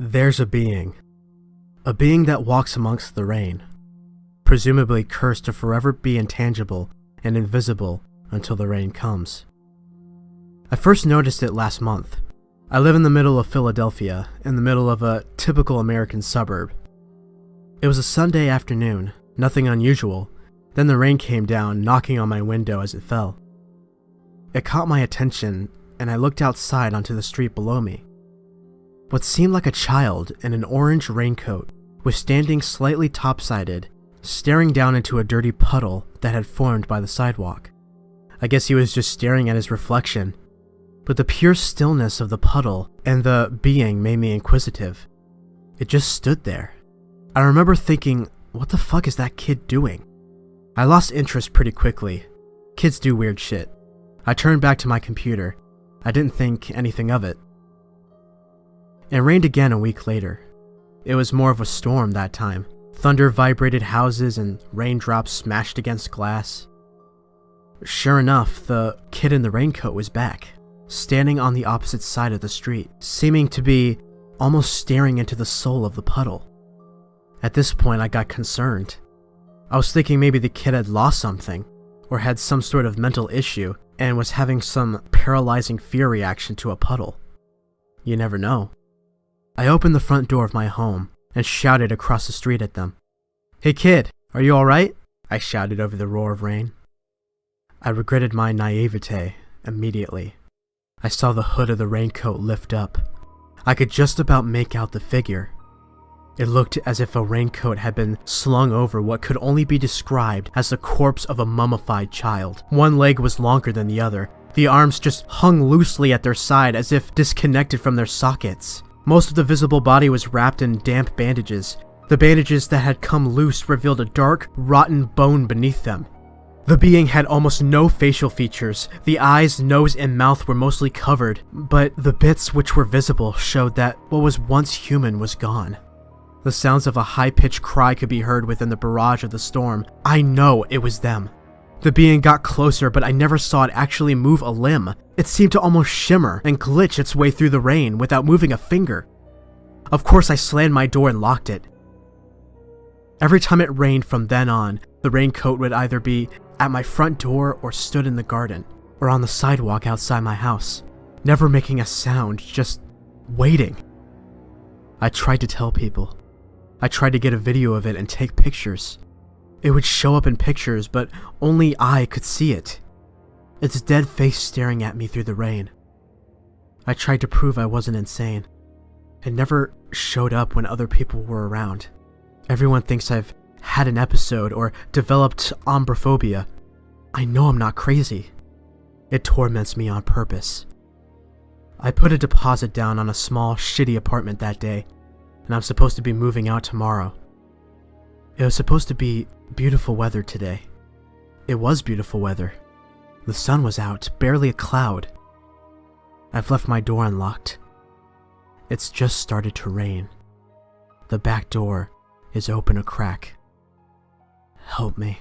There's a being that walks amongst the rain, presumably cursed to forever be intangible and invisible until the rain comes. I first noticed it last month. I live in the middle of Philadelphia, in the middle of a typical American suburb. It was a Sunday afternoon, nothing unusual. Then the rain came down, knocking on my window as it fell. It caught my attention, and I looked outside onto the street below me. What seemed like a child in an orange raincoat was standing slightly topsided, staring down into a dirty puddle that had formed by the sidewalk. I guess he was just staring at his reflection, but the pure stillness of the puddle and the being made me inquisitive. It just stood there. I remember thinking, what the fuck is that kid doing? I lost interest pretty quickly. Kids do weird shit. I turned back to my computer. I didn't think anything of it. It rained again a week later. It was more of a storm that time. Thunder vibrated houses and raindrops smashed against glass. Sure enough, the kid in the raincoat was back, standing on the opposite side of the street, seeming to be almost staring into the soul of the puddle. At this point, I got concerned. I was thinking maybe the kid had lost something, or had some sort of mental issue, and was having some paralyzing fear reaction to a puddle. You never know. I opened the front door of my home and shouted across the street at them. "Hey kid, are you alright?" I shouted over the roar of rain. I regretted my naivete immediately. I saw the hood of the raincoat lift up. I could just about make out the figure. It looked as if a raincoat had been slung over what could only be described as the corpse of a mummified child. One leg was longer than the other. The arms just hung loosely at their side as if disconnected from their sockets. Most of the visible body was wrapped in damp bandages. The bandages that had come loose revealed a dark, rotten bone beneath them. The being had almost no facial features. The eyes, nose, and mouth were mostly covered, but the bits which were visible showed that what was once human was gone. The sounds of a high-pitched cry could be heard within the barrage of the storm. I know it was them. The being got closer, but I never saw it actually move a limb. It seemed to almost shimmer and glitch its way through the rain without moving a finger. Of course, I slammed my door and locked it. Every time it rained from then on, the raincoat would either be at my front door or stood in the garden, or on the sidewalk outside my house, never making a sound, just waiting. I tried to tell people. I tried to get a video of it and take pictures. It would show up in pictures, but only I could see it. Its dead face staring at me through the rain. I tried to prove I wasn't insane. It never showed up when other people were around. Everyone thinks I've had an episode or developed ombraphobia. I know I'm not crazy. It torments me on purpose. I put a deposit down on a small, shitty apartment that day, and I'm supposed to be moving out tomorrow. It was supposed to be beautiful weather today. It was beautiful weather. The sun was out, barely a cloud. I've left my door unlocked. It's just started to rain. The back door is open a crack. Help me.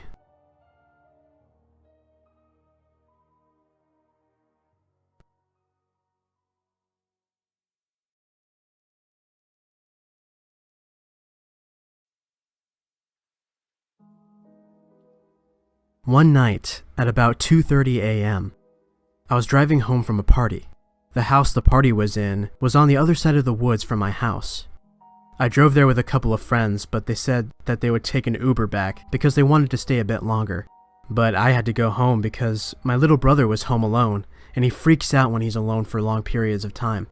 One night, at about 2:30 a.m., I was driving home from a party. The house the party was in was on the other side of the woods from my house. I drove there with a couple of friends, but they said that they would take an Uber back because they wanted to stay a bit longer. But I had to go home because my little brother was home alone, and he freaks out when he's alone for long periods of time.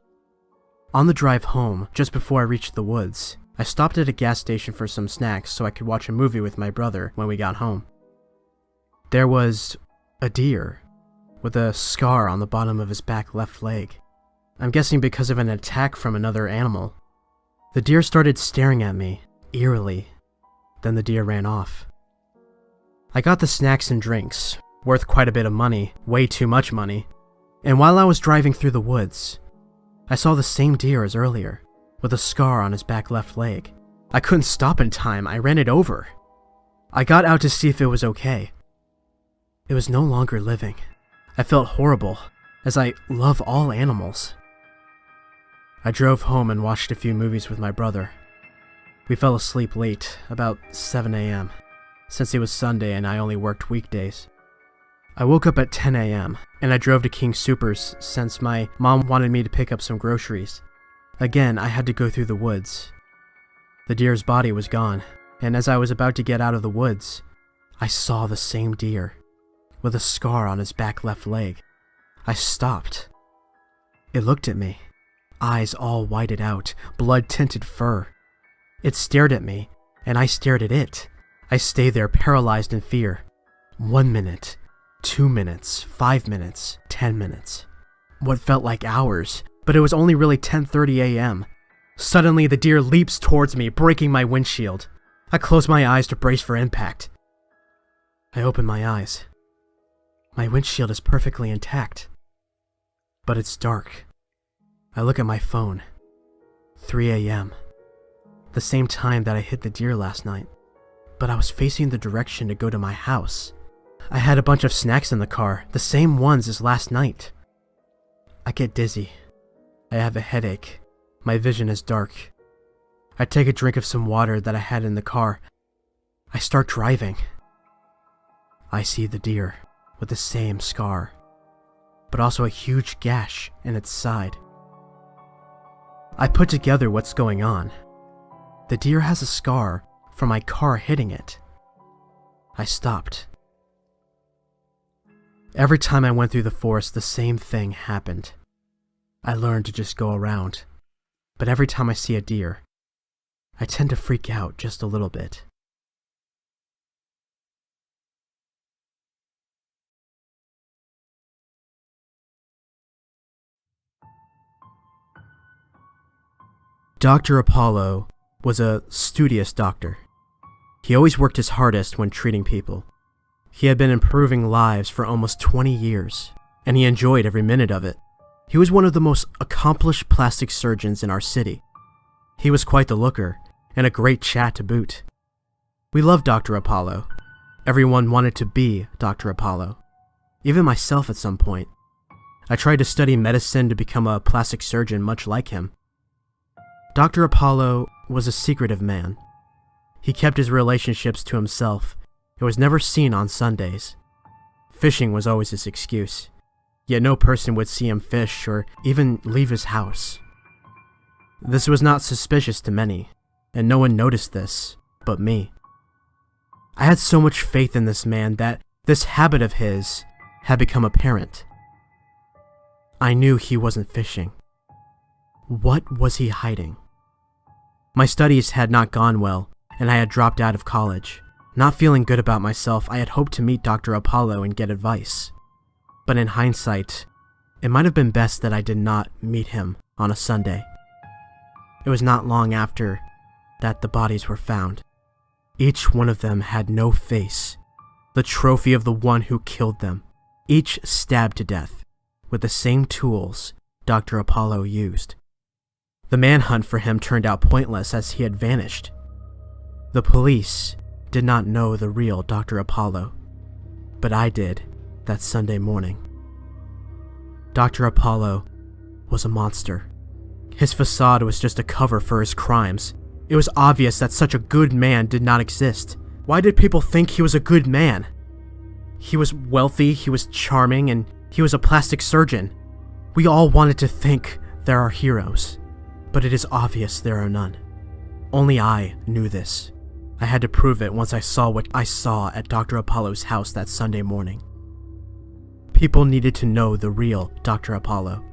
On the drive home, just before I reached the woods, I stopped at a gas station for some snacks so I could watch a movie with my brother when we got home. There was a deer with a scar on the bottom of his back left leg. I'm guessing because of an attack from another animal. The deer started staring at me, eerily. Then the deer ran off. I got the snacks and drinks, worth quite a bit of money, way too much money. And while I was driving through the woods, I saw the same deer as earlier, with a scar on his back left leg. I couldn't stop in time, I ran it over. I got out to see if it was okay. It was no longer living. I felt horrible, as I love all animals. I drove home and watched a few movies with my brother. We fell asleep late, about 7 a.m., since it was Sunday and I only worked weekdays. I woke up at 10 a.m., and I drove to King Soopers since my mom wanted me to pick up some groceries. Again, I had to go through the woods. The deer's body was gone, and as I was about to get out of the woods, I saw the same deer, with a scar on his back left leg. I stopped. It looked at me, eyes all whited out, blood-tinted fur. It stared at me, and I stared at it. I stayed there paralyzed in fear. 1 minute, 2 minutes, 5 minutes, 10 minutes. What felt like hours, but it was only really 10:30 a.m. Suddenly, the deer leaps towards me, breaking my windshield. I close my eyes to brace for impact. I open my eyes. My windshield is perfectly intact, but it's dark. I look at my phone. 3 a.m. The same time that I hit the deer last night, but I was facing the direction to go to my house. I had a bunch of snacks in the car, the same ones as last night. I get dizzy. I have a headache. My vision is dark. I take a drink of some water that I had in the car. I start driving. I see the deer with the same scar, but also a huge gash in its side. I put together what's going on. The deer has a scar from my car hitting it. I stopped. Every time I went through the forest, the same thing happened. I learned to just go around, but every time I see a deer, I tend to freak out just a little bit. Dr. Apollo was a studious doctor. He always worked his hardest when treating people. He had been improving lives for almost 20 years, and he enjoyed every minute of it. He was one of the most accomplished plastic surgeons in our city. He was quite the looker, and a great chat to boot. We loved Dr. Apollo. Everyone wanted to be Dr. Apollo, even myself at some point. I tried to study medicine to become a plastic surgeon much like him. Dr. Apollo was a secretive man. He kept his relationships to himself and was never seen on Sundays. Fishing was always his excuse, yet no person would see him fish or even leave his house. This was not suspicious to many, and no one noticed this but me. I had so much faith in this man that this habit of his had become apparent. I knew he wasn't fishing. What was he hiding? My studies had not gone well, and I had dropped out of college. Not feeling good about myself, I had hoped to meet Dr. Apollo and get advice. But in hindsight, it might have been best that I did not meet him on a Sunday. It was not long after that the bodies were found. Each one of them had no face, the trophy of the one who killed them, each stabbed to death with the same tools Dr. Apollo used. The manhunt for him turned out pointless as he had vanished. The police did not know the real Dr. Apollo, but I did that Sunday morning. Dr. Apollo was a monster. His facade was just a cover for his crimes. It was obvious that such a good man did not exist. Why did people think he was a good man? He was wealthy, he was charming, and he was a plastic surgeon. We all wanted to think there are heroes, but it is obvious there are none. Only I knew this. I had to prove it once I saw what I saw at Dr. Apollo's house that Sunday morning. People needed to know the real Dr. Apollo.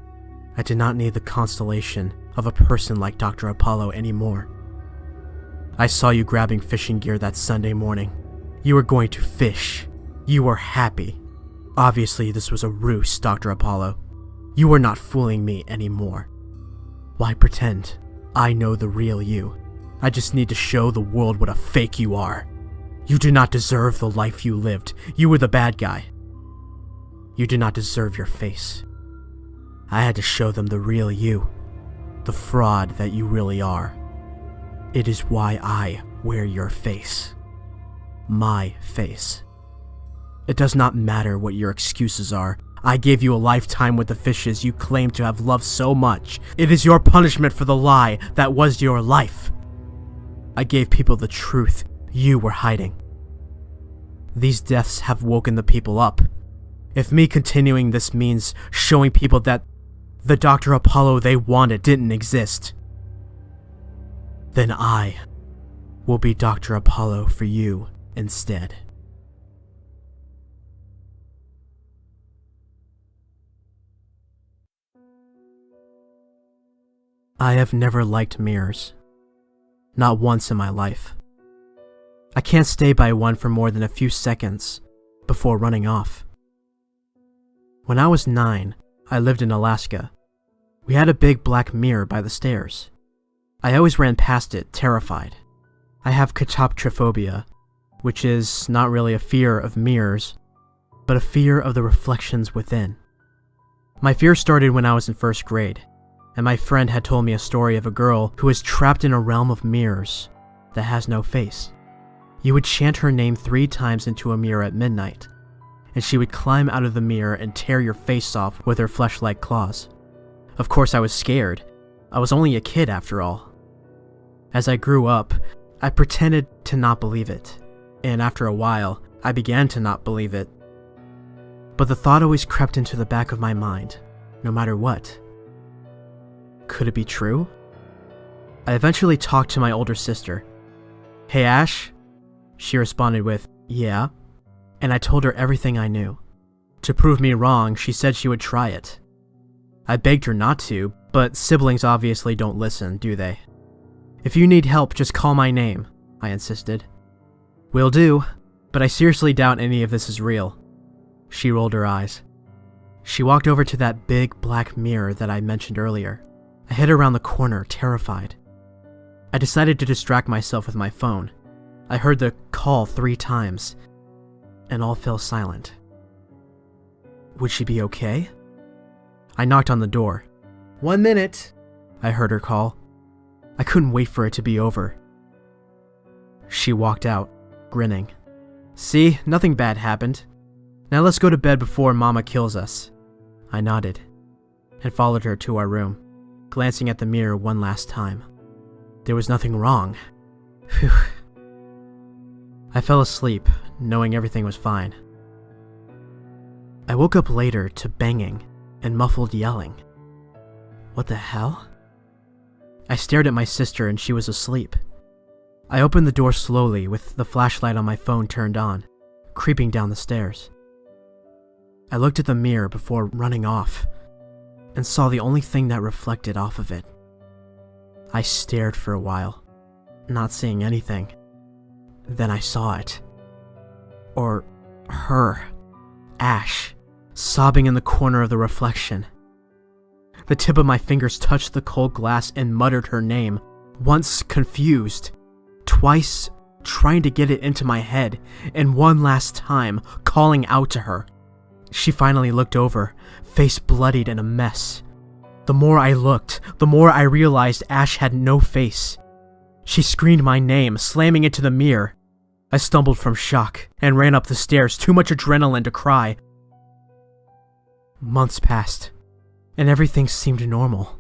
I did not need the constellation of a person like Dr. Apollo anymore. I saw you grabbing fishing gear that Sunday morning. You were going to fish. You were happy. Obviously, this was a ruse, Dr. Apollo. You were not fooling me anymore. Why pretend? I know the real you. I just need to show the world what a fake you are. You do not deserve the life you lived. You were the bad guy. You do not deserve your face. I had to show them the real you, the fraud that you really are. It is why I wear your face. My face. It does not matter what your excuses are. I gave you a lifetime with the fishes you claim to have loved so much. It is your punishment for the lie that was your life. I gave people the truth you were hiding. These deaths have woken the people up. If me continuing this means showing people that the Dr. Apollo they wanted didn't exist, then I will be Dr. Apollo for you instead. I have never liked mirrors. Not once in my life. I can't stay by one for more than a few seconds before running off. When I was 9, I lived in Alaska. We had a big black mirror by the stairs. I always ran past it, terrified. I have catoptrophobia, which is not really a fear of mirrors, but a fear of the reflections within. My fear started when I was in first grade, and my friend had told me a story of a girl who is trapped in a realm of mirrors that has no face. You would chant her name 3 times into a mirror at midnight, and she would climb out of the mirror and tear your face off with her flesh-like claws. Of course, I was scared. I was only a kid after all. As I grew up, I pretended to not believe it, and after a while, I began to not believe it. But the thought always crept into the back of my mind, no matter what. Could it be true? I eventually talked to my older sister. "Hey Ash?" She responded with, "Yeah," and I told her everything I knew. To prove me wrong, she said she would try it. I begged her not to, but siblings obviously don't listen, do they? "If you need help, just call my name," I insisted. "Will do, but I seriously doubt any of this is real." She rolled her eyes. She walked over to that big black mirror that I mentioned earlier. I hid around the corner, terrified. I decided to distract myself with my phone. I heard the call 3 times, and all fell silent. Would she be okay? I knocked on the door. "1 minute," I heard her call. I couldn't wait for it to be over. She walked out, grinning. "See, nothing bad happened. Now let's go to bed before Mama kills us." I nodded, and followed her to our room, glancing at the mirror one last time. There was nothing wrong. Phew. I fell asleep, knowing everything was fine. I woke up later to banging and muffled yelling. What the hell? I stared at my sister and she was asleep. I opened the door slowly with the flashlight on my phone turned on, creeping down the stairs. I looked at the mirror before running off and saw the only thing that reflected off of it. I stared for a while, not seeing anything. Then I saw it. Or her, Ash, sobbing in the corner of the reflection. The tip of my fingers touched the cold glass and muttered her name, once confused, twice trying to get it into my head, and one last time calling out to her. She finally looked over, face bloodied and a mess. The more I looked, the more I realized Ash had no face. She screamed my name, slamming into the mirror. I stumbled from shock and ran up the stairs, too much adrenaline to cry. Months passed, and everything seemed normal.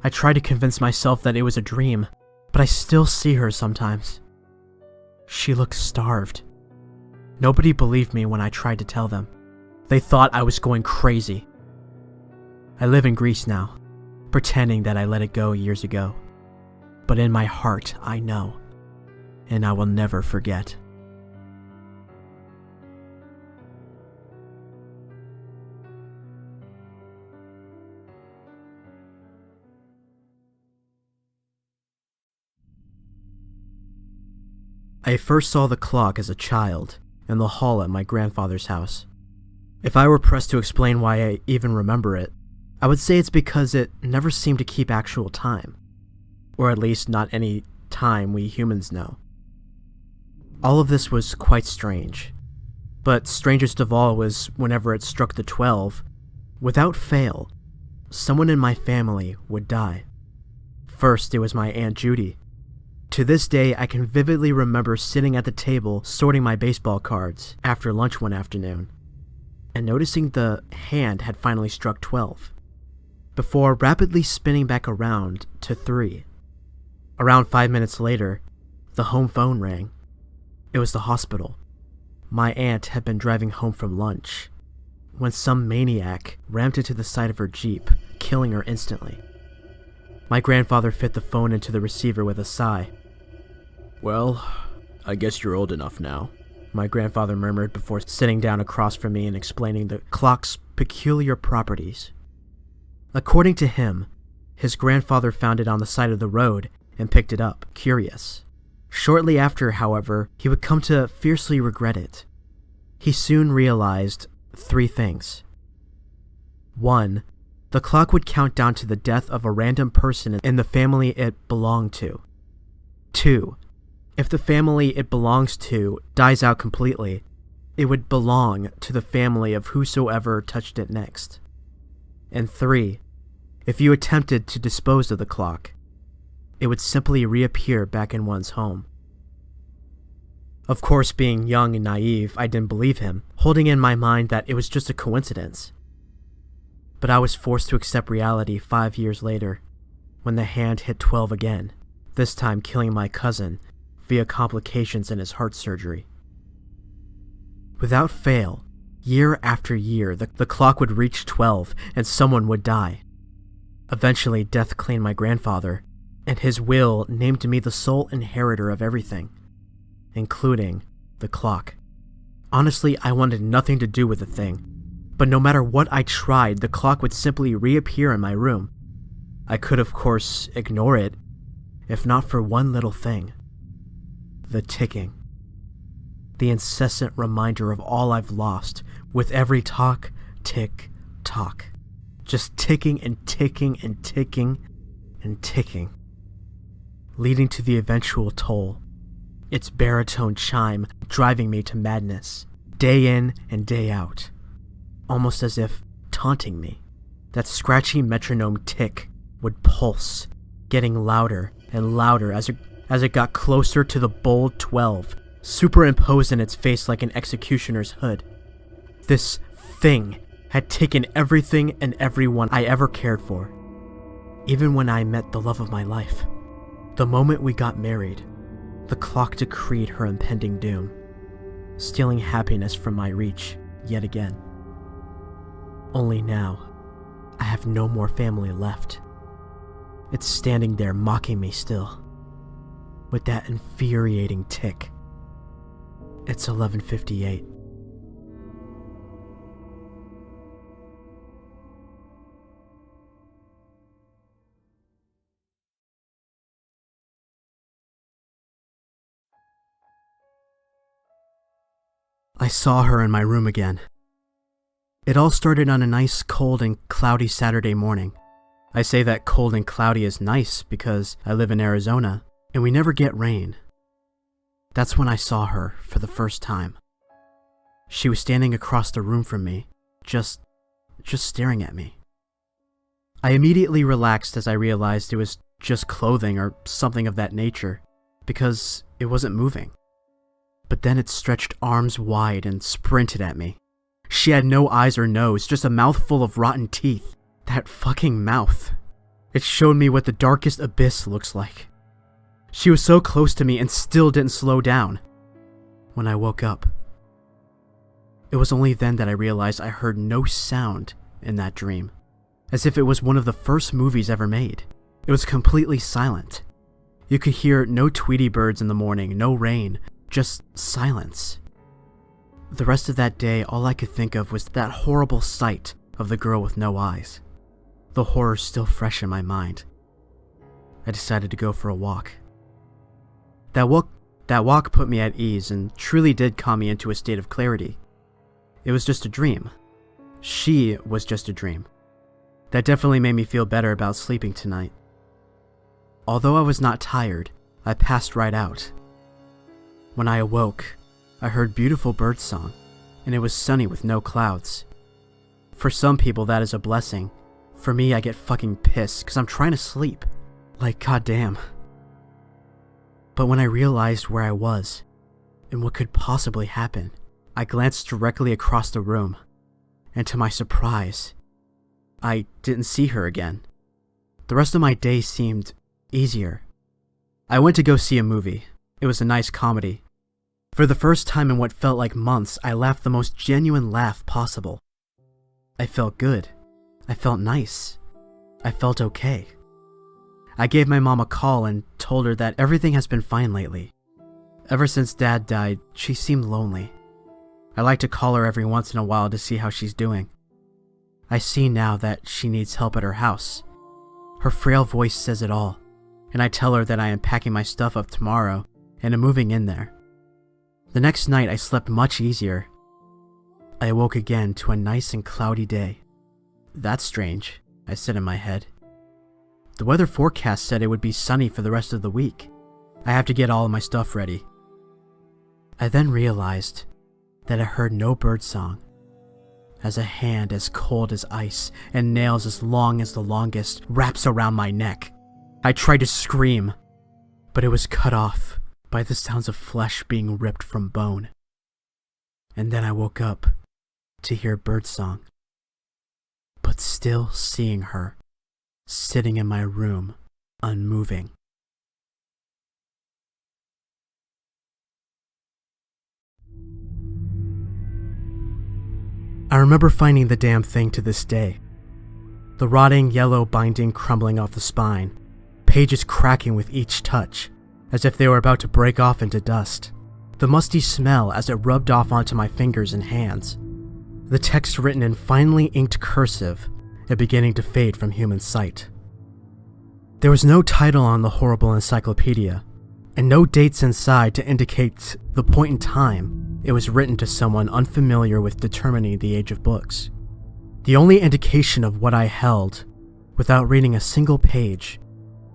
I tried to convince myself that it was a dream, but I still see her sometimes. She looked starved. Nobody believed me when I tried to tell them. They thought I was going crazy. I live in Greece now, pretending that I let it go years ago. But in my heart, I know, and I will never forget. I first saw the clock as a child in the hall at my grandfather's house. If I were pressed to explain why I even remember it, I would say it's because it never seemed to keep actual time, or at least not any time we humans know. All of this was quite strange, but strangest of all was whenever it struck the 12, without fail, someone in my family would die. First, it was my Aunt Judy. To this day, I can vividly remember sitting at the table sorting my baseball cards after lunch one afternoon. and noticing the hand had finally struck 12, before rapidly spinning back around to 3. Around 5 minutes later, the home phone rang. It was the hospital. My aunt had been driving home from lunch when some maniac rammed into the side of her Jeep, killing her instantly. My grandfather fit the phone into the receiver with a sigh. "Well, I guess you're old enough now," my grandfather murmured before sitting down across from me and explaining the clock's peculiar properties. According to him, his grandfather found it on the side of the road and picked it up, curious. Shortly after, however, he would come to fiercely regret it. He soon realized 3 things. 1. The clock would count down to the death of a random person in the family it belonged to. 2. If the family it belongs to dies out completely, it would belong to the family of whosoever touched it next. And 3. If you attempted to dispose of the clock, it would simply reappear back in one's home. Of course, being young and naive, I didn't believe him, holding in my mind that it was just a coincidence. But I was forced to accept reality 5 years later, when the hand hit 12 again, this time killing my cousin via complications in his heart surgery. Without fail, year after year, the clock would reach 12 and someone would die. Eventually, death claimed my grandfather, and his will named me the sole inheritor of everything, including the clock. Honestly, I wanted nothing to do with the thing, but no matter what I tried, the clock would simply reappear in my room. I could, of course, ignore it, if not for one little thing. The ticking. The incessant reminder of all I've lost, with every talk, tick, tock. Just ticking and ticking and ticking and ticking, leading to the eventual toll. Its baritone chime driving me to madness, day in and day out, almost as if taunting me. That scratchy metronome tick would pulse, getting louder and louder as it got closer to the bold 12, superimposed in its face like an executioner's hood. This thing had taken everything and everyone I ever cared for, even when I met the love of my life. The moment we got married, the clock decreed her impending doom, stealing happiness from my reach yet again. Only now, I have no more family left. It's standing there mocking me still, with that infuriating tick. It's 11:58. I saw her in my room again. It all started on a nice cold and cloudy Saturday morning. I say that cold and cloudy is nice because I live in Arizona and we never get rain. That's when I saw her for the first time. She was standing across the room from me, just staring at me. I immediately relaxed as I realized it was just clothing or something of that nature, because it wasn't moving. But then it stretched arms wide and sprinted at me. She had no eyes or nose, just a mouthful of rotten teeth. That fucking mouth. It showed me what the darkest abyss looks like. She was so close to me and still didn't slow down. When I woke up, it was only then that I realized I heard no sound in that dream, as if it was one of the first movies ever made. It was completely silent. You could hear no Tweety birds in the morning, no rain, just silence. The rest of that day, all I could think of was that horrible sight of the girl with no eyes. The horror still fresh in my mind. I decided to go for a walk. That walk put me at ease and truly did calm me into a state of clarity. It was just a dream. She was just a dream. That definitely made me feel better about sleeping tonight. Although I was not tired, I passed right out. When I awoke, I heard beautiful birdsong, and it was sunny with no clouds. For some people that is a blessing. For me, I get fucking pissed because I'm trying to sleep. Like, goddamn. But when I realized where I was, and what could possibly happen, I glanced directly across the room. and to my surprise, I didn't see her again. The rest of my day seemed easier. I went to go see a movie. It was a nice comedy. For the first time in what felt like months, I laughed the most genuine laugh possible. I felt good. I felt nice. I felt okay. I gave my mom a call and told her that everything has been fine lately. Ever since Dad died, she seemed lonely. I like to call her every once in a while to see how she's doing. I see now that she needs help at her house. Her frail voice says it all, and I tell her that I am packing my stuff up tomorrow and am moving in there. The next night I slept much easier. I awoke again to a nice and cloudy day. That's strange, I said in my head. The weather forecast said it would be sunny for the rest of the week. I have to get all of my stuff ready. I then realized that I heard no birdsong. As a hand as cold as ice and nails as long as the longest wraps around my neck, I tried to scream, but it was cut off by the sounds of flesh being ripped from bone. And then I woke up to hear birdsong, but still seeing her sitting in my room, unmoving. I remember finding the damn thing to this day. The rotting yellow binding crumbling off the spine, pages cracking with each touch, as if they were about to break off into dust. The musty smell as it rubbed off onto my fingers and hands. The text written in finely inked cursive and beginning to fade from human sight. There was no title on the horrible encyclopedia, and no dates inside to indicate the point in time it was written to someone unfamiliar with determining the age of books. The only indication of what I held, without reading a single page,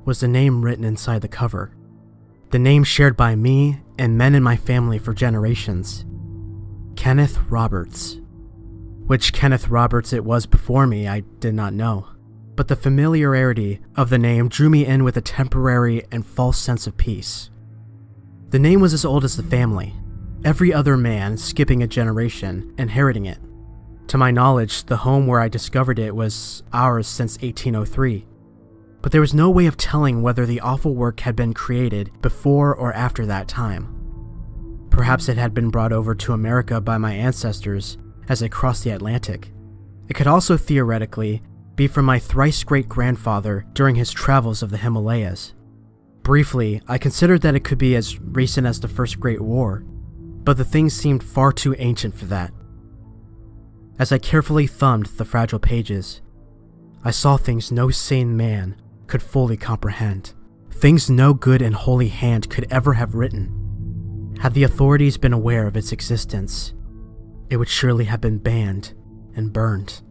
was the name written inside the cover. The name shared by me and men in my family for generations. Kenneth Roberts. Which Kenneth Roberts it was before me, I did not know. But the familiarity of the name drew me in with a temporary and false sense of peace. The name was as old as the family. Every other man, skipping a generation, inheriting it. To my knowledge, the home where I discovered it was ours since 1803. But there was no way of telling whether the awful work had been created before or after that time. Perhaps it had been brought over to America by my ancestors as they crossed the Atlantic. It could also theoretically be from my thrice great-grandfather during his travels of the Himalayas. Briefly, I considered that it could be as recent as the First Great War, but the thing seemed far too ancient for that. As I carefully thumbed the fragile pages, I saw things no sane man could fully comprehend, things no good and holy hand could ever have written. Had the authorities been aware of its existence, it would surely have been banned and burned,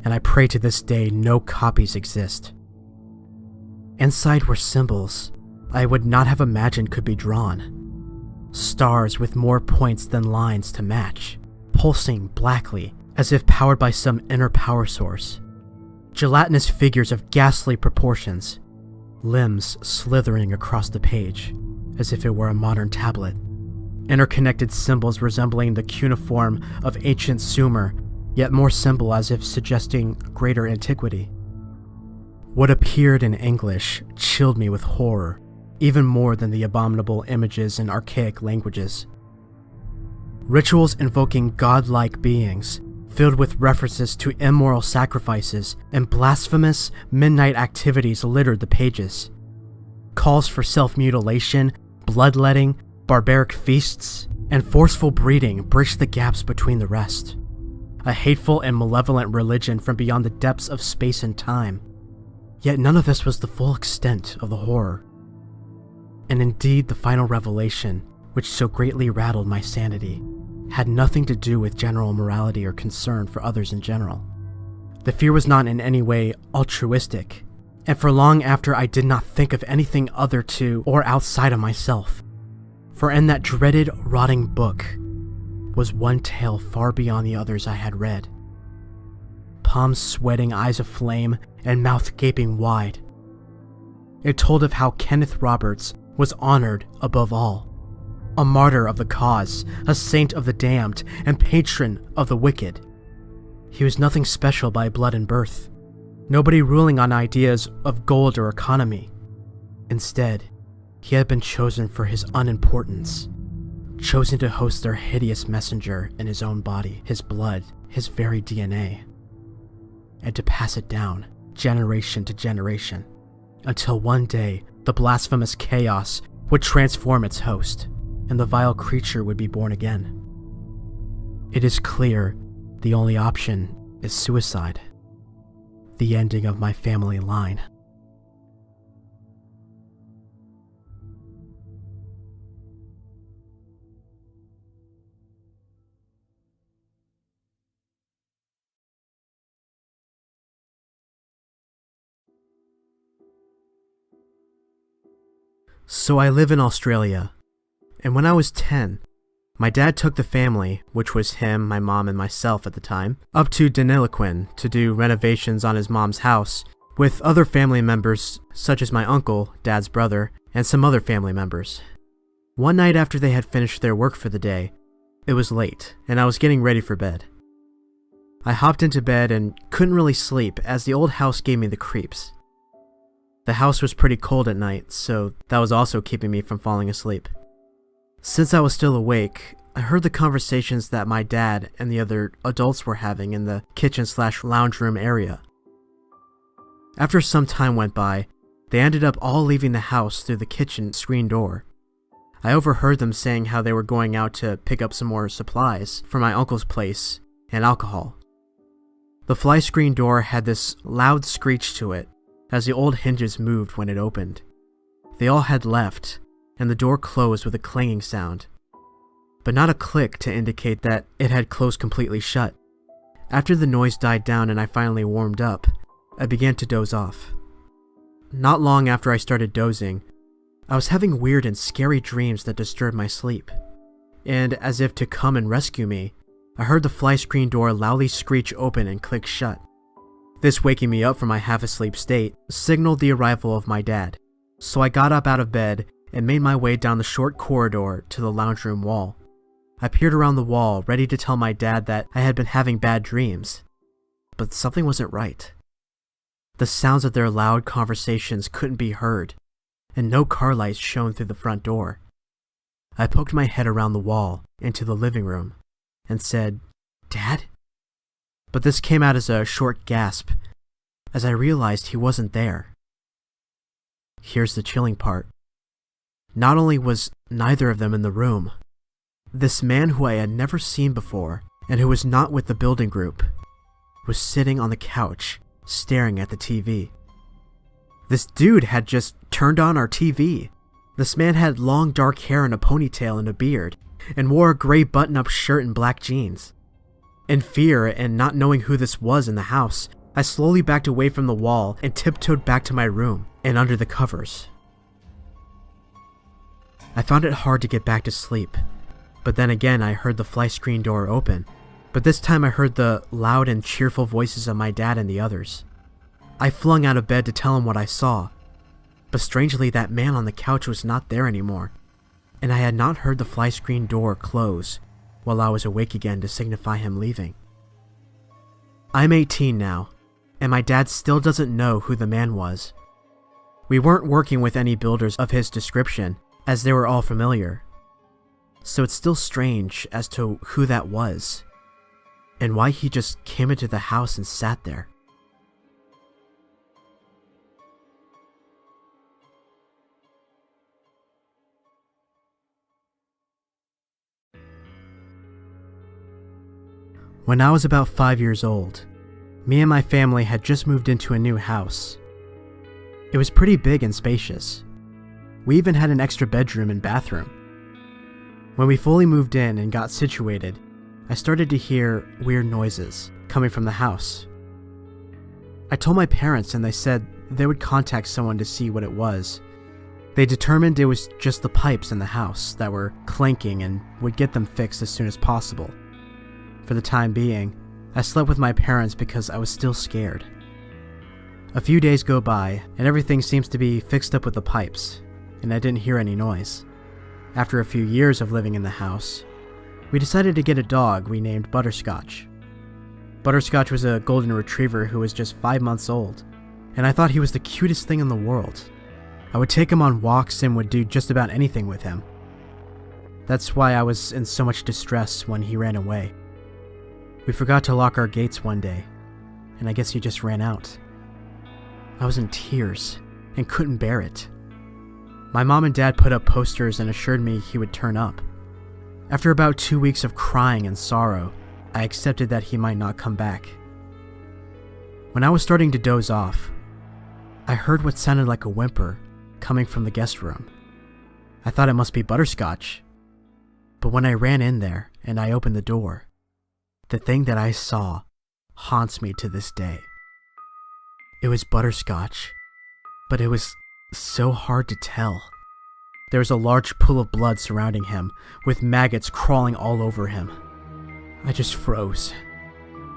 and I pray to this day no copies exist. Inside were symbols I would not have imagined could be drawn. Stars with more points than lines to match, pulsing blackly as if powered by some inner power source. Gelatinous figures of ghastly proportions, limbs slithering across the page as if it were a modern tablet. Interconnected symbols resembling the cuneiform of ancient Sumer, yet more simple as if suggesting greater antiquity. What appeared in English chilled me with horror, even more than the abominable images in archaic languages. Rituals invoking godlike beings, filled with references to immoral sacrifices and blasphemous midnight activities littered the pages. Calls for self-mutilation, bloodletting, barbaric feasts, and forceful breeding bridged the gaps between the rest. A hateful and malevolent religion from beyond the depths of space and time. Yet none of this was the full extent of the horror. And indeed, the final revelation, which so greatly rattled my sanity, had nothing to do with general morality or concern for others in general. The fear was not in any way altruistic, and for long after I did not think of anything other to or outside of myself. For in that dreaded, rotting book was one tale far beyond the others I had read. Palms sweating, eyes aflame, and mouth gaping wide. It told of how Kenneth Roberts was honored above all, a martyr of the cause, a saint of the damned, and patron of the wicked. He was nothing special by blood and birth, nobody ruling on ideas of gold or economy. Instead, he had been chosen for his unimportance, chosen to host their hideous messenger in his own body, his blood, his very DNA, and to pass it down generation to generation, until one day the blasphemous chaos would transform its host, and the vile creature would be born again. It is clear the only option is suicide, the ending of my family line. So I live in Australia, and when I was 10, my dad took the family, which was him, my mom, and myself at the time, up to Deniliquin to do renovations on his mom's house with other family members such as my uncle, dad's brother, and some other family members. One night after they had finished their work for the day, it was late, and I was getting ready for bed. I hopped into bed and couldn't really sleep as the old house gave me the creeps. The house was pretty cold at night, so that was also keeping me from falling asleep. Since I was still awake, I heard the conversations that my dad and the other adults were having in the kitchen/lounge room area. After some time went by, they ended up all leaving the house through the kitchen screen door. I overheard them saying how they were going out to pick up some more supplies for my uncle's place and alcohol. The fly screen door had this loud screech to it as the old hinges moved when it opened. They all had left, and the door closed with a clanging sound, but not a click to indicate that it had closed completely shut. After the noise died down and I finally warmed up, I began to doze off. Not long after I started dozing, I was having weird and scary dreams that disturbed my sleep, and as if to come and rescue me, I heard the fly screen door loudly screech open and click shut. This, waking me up from my half-asleep state, signaled the arrival of my dad, so I got up out of bed and made my way down the short corridor to the lounge room wall. I peered around the wall, ready to tell my dad that I had been having bad dreams, but something wasn't right. The sounds of their loud conversations couldn't be heard, and no car lights shone through the front door. I poked my head around the wall into the living room and said, "Dad?" But this came out as a short gasp, as I realized he wasn't there. Here's the chilling part. Not only was neither of them in the room, this man who I had never seen before, and who was not with the building group, was sitting on the couch, staring at the TV. This dude had just turned on our TV. This man had long dark hair and a ponytail and a beard, and wore a gray button-up shirt and black jeans. In fear and not knowing who this was in the house, I slowly backed away from the wall and tiptoed back to my room and under the covers. I found it hard to get back to sleep, but then again I heard the fly screen door open, but this time I heard the loud and cheerful voices of my dad and the others. I flung out of bed to tell him what I saw, but strangely that man on the couch was not there anymore, and I had not heard the fly screen door close while I was awake again to signify him leaving. I'm 18 now, and my dad still doesn't know who the man was. We weren't working with any builders of his description, as they were all familiar, so it's still strange as to who that was, and why he just came into the house and sat there. When I was about 5 years old, me and my family had just moved into a new house. It was pretty big and spacious. We even had an extra bedroom and bathroom. When we fully moved in and got situated, I started to hear weird noises coming from the house. I told my parents and they said they would contact someone to see what it was. They determined it was just the pipes in the house that were clanking and would get them fixed as soon as possible. For the time being, I slept with my parents because I was still scared. A few days go by, and everything seems to be fixed up with the pipes, and I didn't hear any noise. After a few years of living in the house, we decided to get a dog we named Butterscotch. Butterscotch was a golden retriever who was just 5 months old, and I thought he was the cutest thing in the world. I would take him on walks and would do just about anything with him. That's why I was in so much distress when he ran away. We forgot to lock our gates one day, and I guess he just ran out. I was in tears and couldn't bear it. My mom and dad put up posters and assured me he would turn up. After about 2 weeks of crying and sorrow, I accepted that he might not come back. When I was starting to doze off, I heard what sounded like a whimper coming from the guest room. I thought it must be Butterscotch, but when I ran in there and I opened the door, the thing that I saw haunts me to this day. It was Butterscotch, but it was so hard to tell. There was a large pool of blood surrounding him, with maggots crawling all over him. I just froze.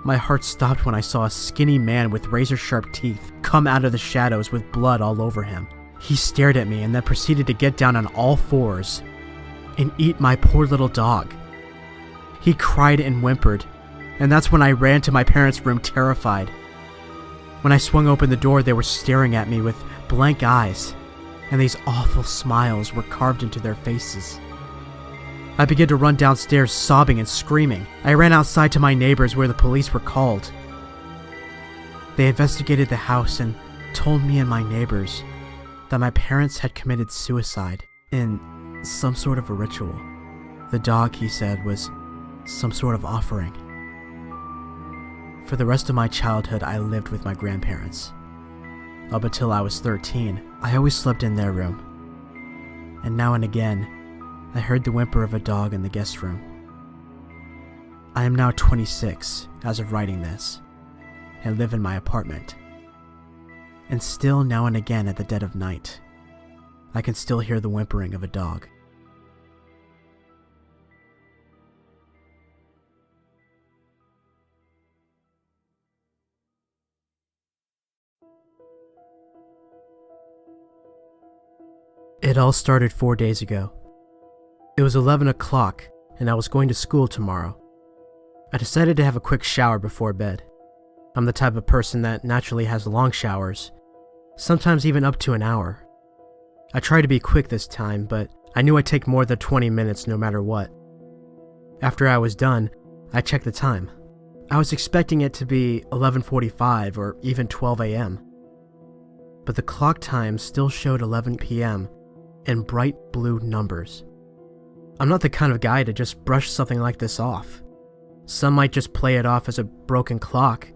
My heart stopped when I saw a skinny man with razor-sharp teeth come out of the shadows with blood all over him. He stared at me and then proceeded to get down on all fours and eat my poor little dog. He cried and whimpered, and that's when I ran to my parents' room terrified. When I swung open the door, they were staring at me with blank eyes, and these awful smiles were carved into their faces. I began to run downstairs sobbing and screaming. I ran outside to my neighbors where the police were called. They investigated the house and told me and my neighbors that my parents had committed suicide in some sort of a ritual. The dog, he said, was some sort of offering. For the rest of my childhood, I lived with my grandparents. Up until I was 13, I always slept in their room. And now and again, I heard the whimper of a dog in the guest room. I am now 26 as of writing this, and live in my apartment. And still now and again at the dead of night, I can still hear the whimpering of a dog. It all started 4 days ago. It was 11 o'clock, and I was going to school tomorrow. I decided to have a quick shower before bed. I'm the type of person that naturally has long showers, sometimes even up to an hour. I tried to be quick this time, but I knew I'd take more than 20 minutes no matter what. After I was done, I checked the time. I was expecting it to be 11:45 or even 12 a.m. But the clock time still showed 11 p.m. in bright blue numbers. I'm not the kind of guy to just brush something like this off. Some might just play it off as a broken clock,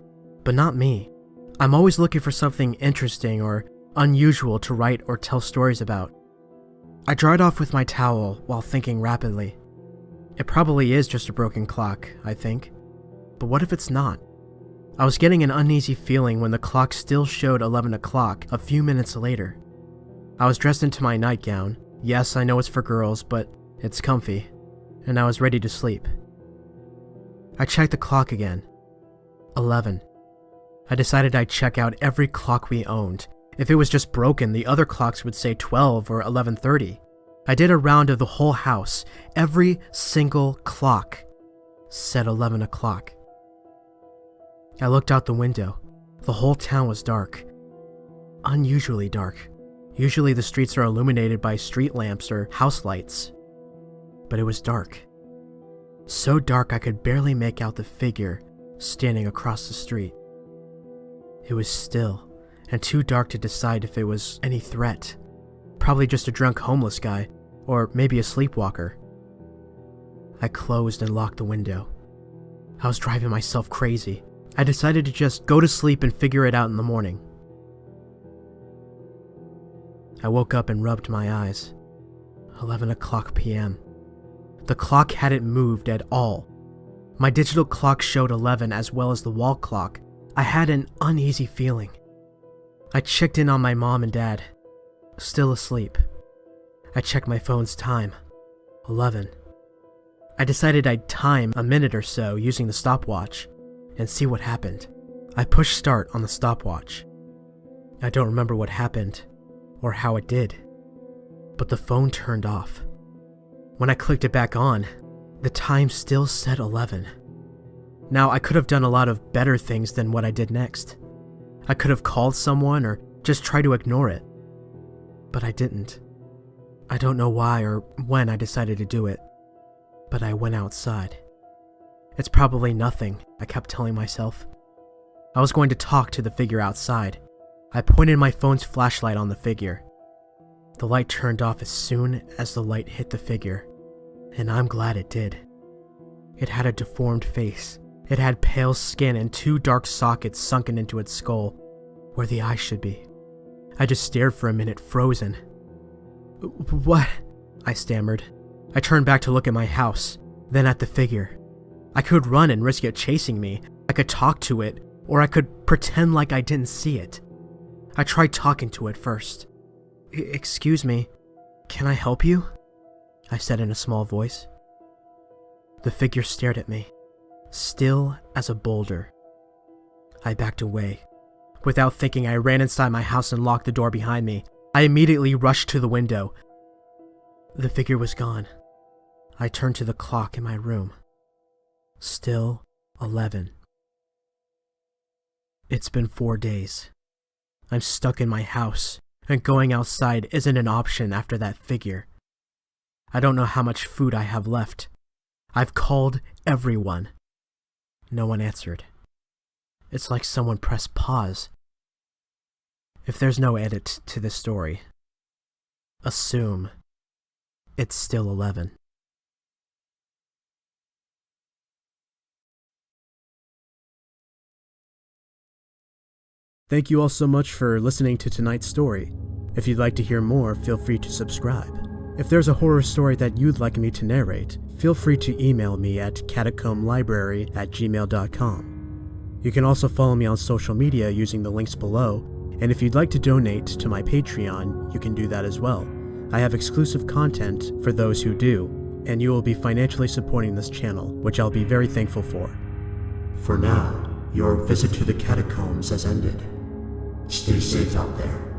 but not me. I'm always looking for something interesting or unusual to write or tell stories about. I dried off with my towel while thinking rapidly. It probably is just a broken clock, I think. But what if it's not? I was getting an uneasy feeling when the clock still showed 11 o'clock a few minutes later. I was dressed into my nightgown. Yes, I know it's for girls, but it's comfy, and I was ready to sleep. I checked the clock again. 11. I decided I'd check out every clock we owned. If it was just broken, the other clocks would say 12 or 11:30. I did a round of the whole house. Every single clock said 11 o'clock. I looked out the window. The whole town was dark. Unusually dark. Usually the streets are illuminated by street lamps or house lights. But it was dark. So dark I could barely make out the figure standing across the street. It was still, and too dark to decide if it was any threat. Probably just a drunk homeless guy, or maybe a sleepwalker. I closed and locked the window. I was driving myself crazy. I decided to just go to sleep and figure it out in the morning. I woke up and rubbed my eyes. 11 o'clock p.m. The clock hadn't moved at all. My digital clock showed 11 as well as the wall clock. I had an uneasy feeling. I checked in on my mom and dad. Still asleep. I checked my phone's time. 11. I decided I'd time a minute or so using the stopwatch and see what happened. I pushed start on the stopwatch. I don't remember what happened or how it did, but the phone turned off. When I clicked it back on, the time still said 11. Now, I could have done a lot of better things than what I did next. I could have called someone or just tried to ignore it. But I didn't. I don't know why or when I decided to do it, but I went outside. It's probably nothing, I kept telling myself. I was going to talk to the figure outside. I pointed my phone's flashlight on the figure. The light turned off as soon as the light hit the figure, and I'm glad it did. It had a deformed face. It had pale skin and 2 dark sockets sunken into its skull, where the eyes should be. I just stared for a minute, frozen. "What?" I stammered. I turned back to look at my house, then at the figure. I could run and risk it chasing me. I could talk to it, or I could pretend like I didn't see it. I tried talking to it first. "Excuse me, can I help you?" I said in a small voice. The figure stared at me, still as a boulder. I backed away. Without thinking, I ran inside my house and locked the door behind me. I immediately rushed to the window. The figure was gone. I turned to the clock in my room. Still 11. It's been 4 days. I'm stuck in my house, and going outside isn't an option after that figure. I don't know how much food I have left. I've called everyone. No one answered. It's like someone pressed pause. If there's no edit to this story, assume it's still 11. Thank you all so much for listening to tonight's story. If you'd like to hear more, feel free to subscribe. If there's a horror story that you'd like me to narrate, feel free to email me at catacomblibrary@gmail.com. You can also follow me on social media using the links below, and if you'd like to donate to my Patreon, you can do that as well. I have exclusive content for those who do, and you will be financially supporting this channel, which I'll be very thankful for. For now, your visit to the catacombs has ended. Stay safe out there.